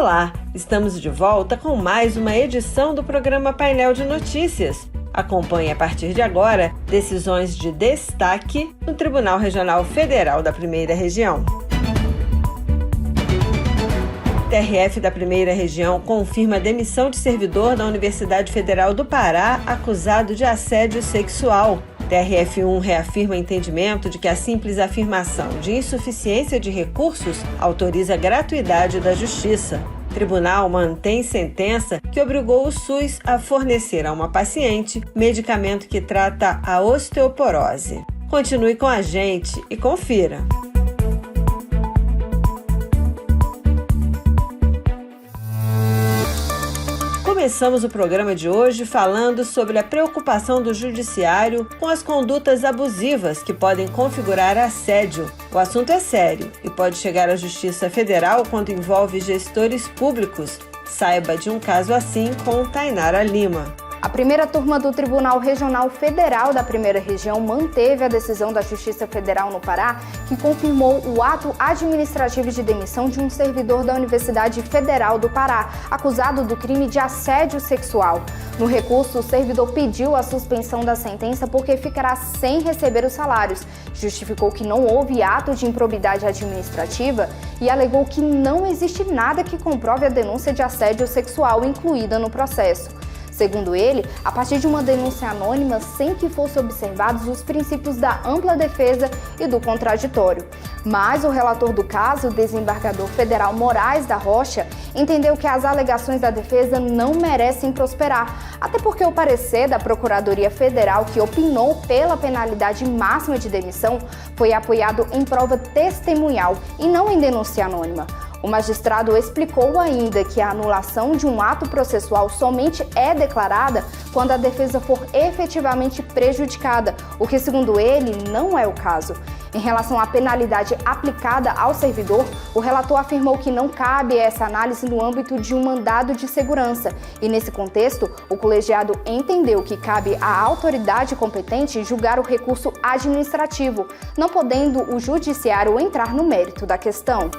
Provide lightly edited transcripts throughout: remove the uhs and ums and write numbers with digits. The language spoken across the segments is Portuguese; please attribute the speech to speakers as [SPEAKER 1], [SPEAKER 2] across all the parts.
[SPEAKER 1] Olá, estamos de volta com mais uma edição do programa Painel de Notícias. Acompanhe a partir de agora decisões de destaque no Tribunal Regional Federal da Primeira Região. TRF da Primeira Região confirma a demissão de servidor da Universidade Federal do Pará acusado de assédio sexual. TRF1 reafirma o entendimento de que a simples afirmação de insuficiência de recursos autoriza a gratuidade da justiça. Tribunal mantém sentença que obrigou o SUS a fornecer a uma paciente medicamento que trata a osteoporose. Continue com a gente e confira. Começamos o programa de hoje falando sobre a preocupação do Judiciário com as condutas abusivas que podem configurar assédio. O assunto é sério e pode chegar à Justiça Federal quando envolve gestores públicos. Saiba de um caso assim com Tainara Lima.
[SPEAKER 2] A primeira turma do Tribunal Regional Federal da Primeira Região manteve a decisão da Justiça Federal no Pará, que confirmou o ato administrativo de demissão de um servidor da Universidade Federal do Pará, acusado do crime de assédio sexual. No recurso, o servidor pediu a suspensão da sentença porque ficará sem receber os salários, justificou que não houve ato de improbidade administrativa e alegou que não existe nada que comprove a denúncia de assédio sexual incluída no processo. Segundo ele, a partir de uma denúncia anônima, sem que fossem observados os princípios da ampla defesa e do contraditório. Mas o relator do caso, o desembargador federal Moraes da Rocha, entendeu que as alegações da defesa não merecem prosperar, até porque o parecer da Procuradoria Federal, que opinou pela penalidade máxima de demissão, foi apoiado em prova testemunhal e não em denúncia anônima. O magistrado explicou ainda que a anulação de um ato processual somente é declarada quando a defesa for efetivamente prejudicada, o que, segundo ele, não é o caso. Em relação à penalidade aplicada ao servidor, o relator afirmou que não cabe essa análise no âmbito de um mandado de segurança e, nesse contexto, o colegiado entendeu que cabe à autoridade competente julgar o recurso administrativo, não podendo o judiciário entrar no mérito da questão.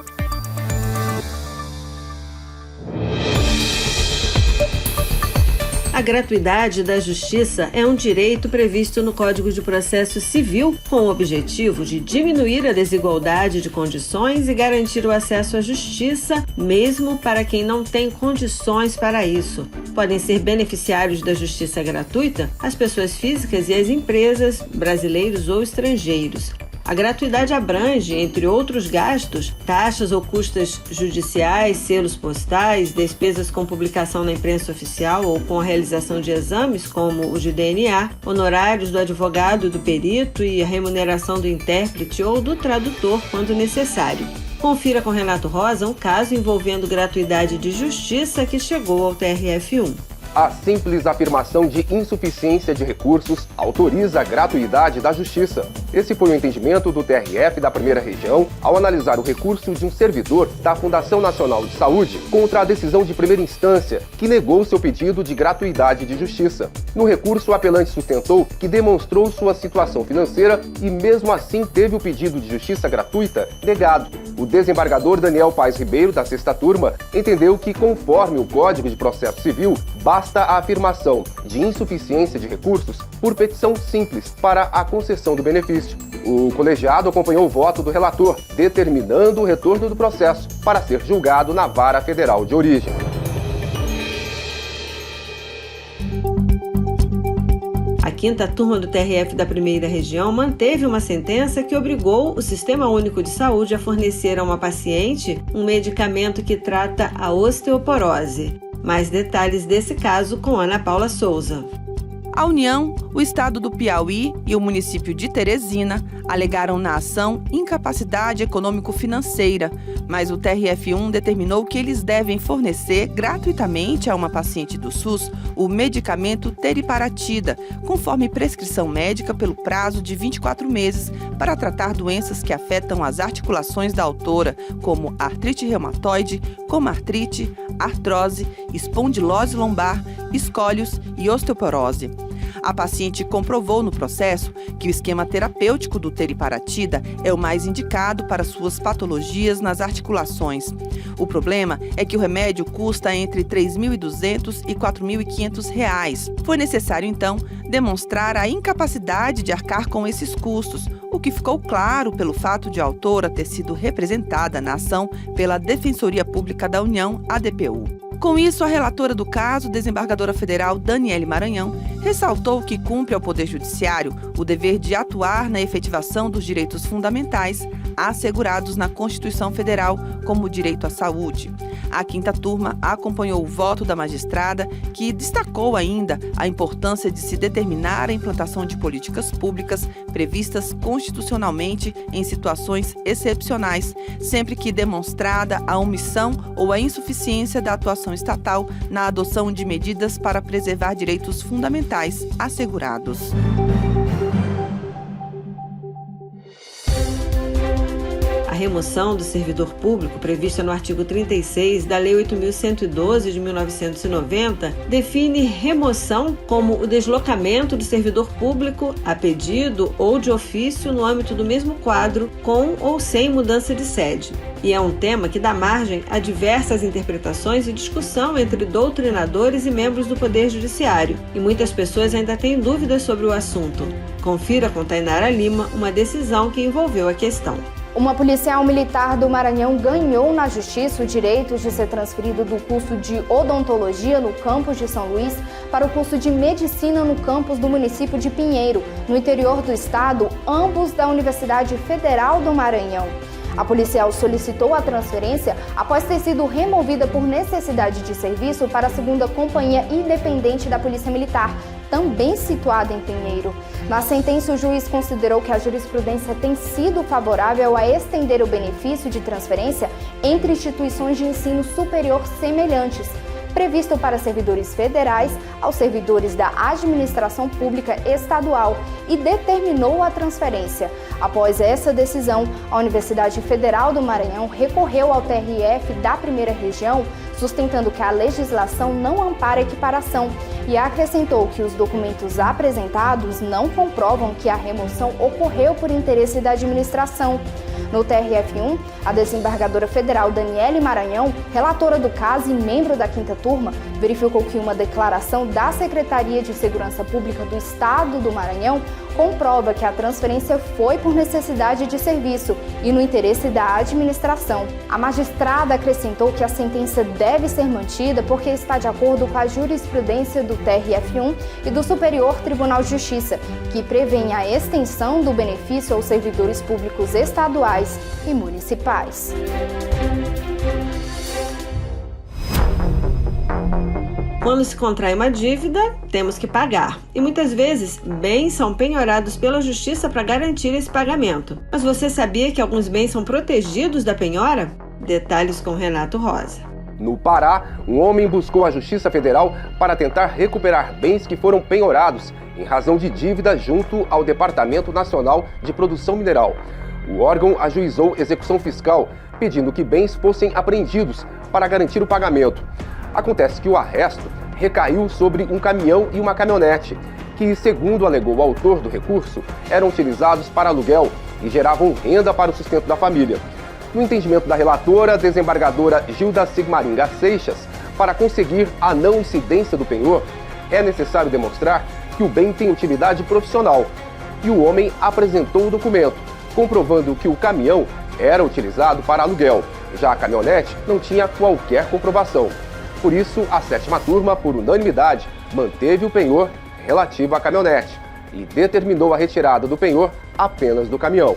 [SPEAKER 1] A gratuidade da justiça é um direito previsto no Código de Processo Civil com o objetivo de diminuir a desigualdade de condições e garantir o acesso à justiça, mesmo para quem não tem condições para isso. Podem ser beneficiários da justiça gratuita as pessoas físicas e as empresas, brasileiros ou estrangeiros. A gratuidade abrange, entre outros gastos, taxas ou custas judiciais, selos postais, despesas com publicação na imprensa oficial ou com a realização de exames, como o de DNA, honorários do advogado, do perito e a remuneração do intérprete ou do tradutor, quando necessário. Confira com Renato Rosa um caso envolvendo gratuidade de justiça que chegou ao TRF1.
[SPEAKER 3] A simples afirmação de insuficiência de recursos autoriza a gratuidade da justiça. Esse foi o entendimento do TRF da Primeira Região ao analisar o recurso de um servidor da Fundação Nacional de Saúde contra a decisão de primeira instância, que negou seu pedido de gratuidade de justiça. No recurso, o apelante sustentou que demonstrou sua situação financeira e, mesmo assim, teve o pedido de justiça gratuita negado. O desembargador Daniel Paes Ribeiro, da sexta turma, entendeu que, conforme o Código de Processo Civil, basta a afirmação de insuficiência de recursos por petição simples para a concessão do benefício. O colegiado acompanhou o voto do relator, determinando o retorno do processo para ser julgado na Vara Federal de origem.
[SPEAKER 1] A quinta turma do TRF da Primeira Região manteve uma sentença que obrigou o Sistema Único de Saúde a fornecer a uma paciente um medicamento que trata a osteoporose. Mais detalhes desse caso com Ana Paula Souza.
[SPEAKER 4] A União, o Estado do Piauí e o município de Teresina alegaram na ação incapacidade econômico-financeira, mas o TRF1 determinou que eles devem fornecer gratuitamente a uma paciente do SUS o medicamento teriparatida, conforme prescrição médica pelo prazo de 24 meses, para tratar doenças que afetam as articulações da autora, como artrite reumatoide, comartrite, artrose, espondilose lombar, escólios e osteoporose. A paciente comprovou no processo que o esquema terapêutico do teriparatida é o mais indicado para suas patologias nas articulações. O problema é que o remédio custa entre R$ 3.200 e R$ 4.500. Foi necessário, então, demonstrar a incapacidade de arcar com esses custos, o que ficou claro pelo fato de a autora ter sido representada na ação pela Defensoria Pública da União, a DPU. Com isso, a relatora do caso, desembargadora federal Daniele Maranhão, ressaltou que cumpre ao Poder Judiciário o dever de atuar na efetivação dos direitos fundamentais assegurados na Constituição Federal, como o direito à saúde. A quinta turma acompanhou o voto da magistrada, que destacou ainda a importância de se determinar a implantação de políticas públicas previstas constitucionalmente em situações excepcionais, sempre que demonstrada a omissão ou a insuficiência da atuação estatal na adoção de medidas para preservar direitos fundamentais assegurados.
[SPEAKER 1] A remoção do servidor público, prevista no artigo 36 da Lei 8.112 de 1990, define remoção como o deslocamento do servidor público a pedido ou de ofício no âmbito do mesmo quadro, com ou sem mudança de sede. E é um tema que dá margem a diversas interpretações e discussão entre doutrinadores e membros do Poder Judiciário. E muitas pessoas ainda têm dúvidas sobre o assunto. Confira com Tainara Lima uma decisão que envolveu a questão.
[SPEAKER 2] Uma policial militar do Maranhão ganhou na Justiça o direito de ser transferido do curso de odontologia no campus de São Luís para o curso de medicina no campus do município de Pinheiro, no interior do estado, ambos da Universidade Federal do Maranhão. A policial solicitou a transferência após ter sido removida por necessidade de serviço para a 2ª Companhia Independente da Polícia Militar, também situada em Pinheiro. Na sentença, o juiz considerou que a jurisprudência tem sido favorável a estender o benefício de transferência entre instituições de ensino superior semelhantes, previsto para servidores federais aos servidores da administração pública estadual, e determinou a transferência. Após essa decisão, a Universidade Federal do Maranhão recorreu ao TRF da Primeira Região, sustentando que a legislação não ampara a equiparação, e acrescentou que os documentos apresentados não comprovam que a remoção ocorreu por interesse da administração. No TRF1, a desembargadora federal Daniele Maranhão, relatora do caso e membro da quinta turma, verificou que uma declaração da Secretaria de Segurança Pública do Estado do Maranhão comprova que a transferência foi por necessidade de serviço e no interesse da administração. A magistrada acrescentou que a sentença deve ser mantida porque está de acordo com a jurisprudência do TRF1 e do Superior Tribunal de Justiça, que prevêem a extensão do benefício aos servidores públicos estaduais e municipais.
[SPEAKER 1] Quando se contrai uma dívida, temos que pagar. E muitas vezes, bens são penhorados pela justiça para garantir esse pagamento. Mas você sabia que alguns bens são protegidos da penhora? Detalhes com Renato Rosa.
[SPEAKER 3] No Pará, um homem buscou a Justiça Federal para tentar recuperar bens que foram penhorados em razão de dívida junto ao Departamento Nacional de Produção Mineral. O órgão ajuizou execução fiscal, pedindo que bens fossem apreendidos para garantir o pagamento. Acontece que o arresto recaiu sobre um caminhão e uma caminhonete, que, segundo alegou o autor do recurso, eram utilizados para aluguel e geravam renda para o sustento da família. No entendimento da relatora, desembargadora Gilda Sigmaringa Seixas, para conseguir a não incidência do penhor, é necessário demonstrar que o bem tem utilidade profissional. E o homem apresentou o documento, comprovando que o caminhão era utilizado para aluguel. Já a caminhonete não tinha qualquer comprovação. Por isso, a 7ª turma, por unanimidade, manteve o penhor relativo à caminhonete e determinou a retirada do penhor apenas do caminhão.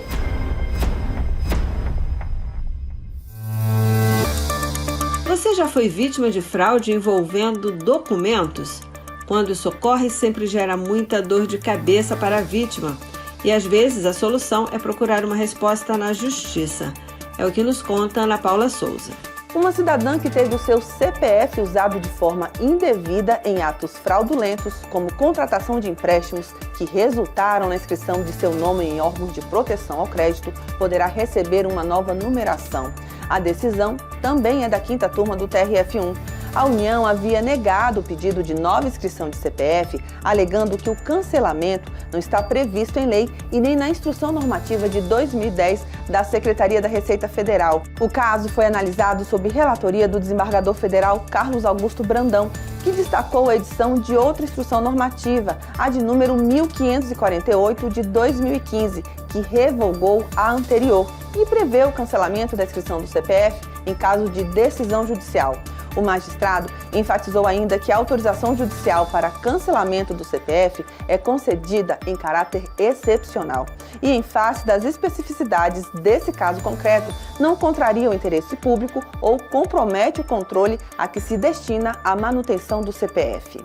[SPEAKER 1] Você já foi vítima de fraude envolvendo documentos? Quando isso ocorre, sempre gera muita dor de cabeça para a vítima. E às vezes a solução é procurar uma resposta na justiça. É o que nos conta Ana Paula Souza.
[SPEAKER 4] Uma cidadã que teve o seu CPF usado de forma indevida em atos fraudulentos, como contratação de empréstimos que resultaram na inscrição de seu nome em órgãos de proteção ao crédito, poderá receber uma nova numeração. A decisão também é da quinta turma do TRF1. A União havia negado o pedido de nova inscrição de CPF, alegando que o cancelamento não está previsto em lei e nem na Instrução Normativa de 2010 da Secretaria da Receita Federal. O caso foi analisado sob relatoria do desembargador federal Carlos Augusto Brandão, que destacou a edição de outra instrução normativa, a de número 1548 de 2015, que revogou a anterior e prevê o cancelamento da inscrição do CPF em caso de decisão judicial. O magistrado enfatizou ainda que a autorização judicial para cancelamento do CPF é concedida em caráter excepcional e, em face das especificidades desse caso concreto, não contraria o interesse público ou compromete o controle a que se destina a manutenção do CPF.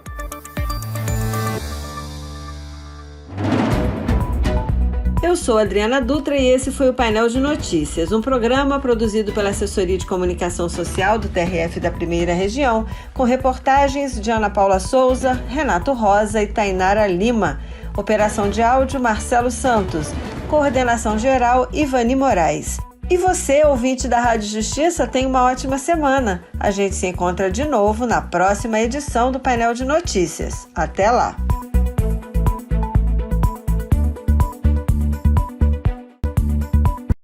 [SPEAKER 1] Eu sou Adriana Dutra e esse foi o Painel de Notícias, um programa produzido pela Assessoria de Comunicação Social do TRF da Primeira Região, com reportagens de Ana Paula Souza, Renato Rosa e Tainara Lima. Operação de áudio, Marcelo Santos. Coordenação geral, Ivani Moraes. E você, ouvinte da Rádio Justiça, tem uma ótima semana. A gente se encontra de novo na próxima edição do Painel de Notícias. Até lá!